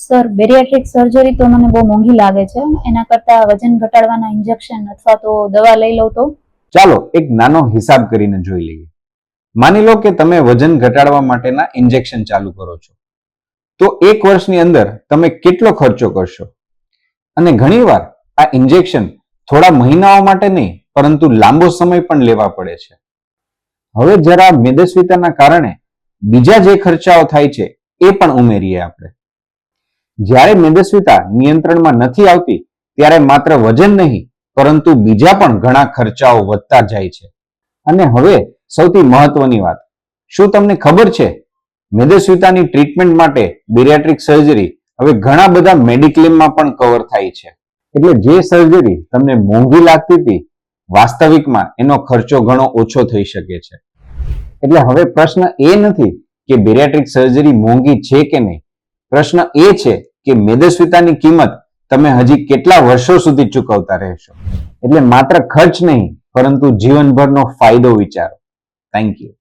Sir, bariatric surgery તો મને બહુ મોંઘી લાગે છે. એના કરતા વજન ઘટાડવાના ઇન્જેક્શન અથવા તો દવા લઈ લઉં તો? ચાલો એક નાનો હિસાબ કરીને જોઈ લઈએ. માની લો કે તમે વજન ઘટાડવા માટેના ઇન્જેક્શન ચાલુ કરો છો, તો 1 વર્ષની અંદર તમે કેટલો ખર્ચો કરશો? અને ઘણીવાર આ ઇન્જેક્શન થોડા મહિનાઓ માટે નહીં, પરંતુ લાંબો સમય પણ લેવા પડે છે. હવે જરા મેદસ્વીતાના કારણે બીજા જે ખર્ચાઓ થાય છે એ પણ ઉમેરીએ આપણે. જ્યારે મેદસ્વીતા નિયંત્રણમાં નથી આવતી ત્યારે માત્ર વજન નહીં, પરંતુ બીજા પણ ઘણા ખર્ચાઓ વધતા જાય છે. અને હવે સૌથી મહત્વની વાત, શું તમને ખબર છે મેદસ્વીતાની ટ્રીટમેન્ટ માટે બેરિયાટ્રિક સર્જરી હવે ઘણા બધા મેડિક્લેમમાં પણ કવર થાય છે. એટલે જે સર્જરી તમને મોંઘી લાગતી હતી, વાસ્તવિકમાં એનો ખર્ચો ઘણો ઓછો થઈ શકે છે. એટલે હવે પ્રશ્ન એ નથી કે બેરિયાટ્રિક સર્જરી મોંઘી છે કે નહીં. પ્રશ્ન એ છે કે મેદસ્વીતાની કિંમત તમે હજી કેટલા વર્ષો સુધી ચૂકવતા રહેશો. એટલે માત્ર ખર્ચ નહીં, પરંતુ જીવનભરનો ફાયદો વિચારો. Thank you.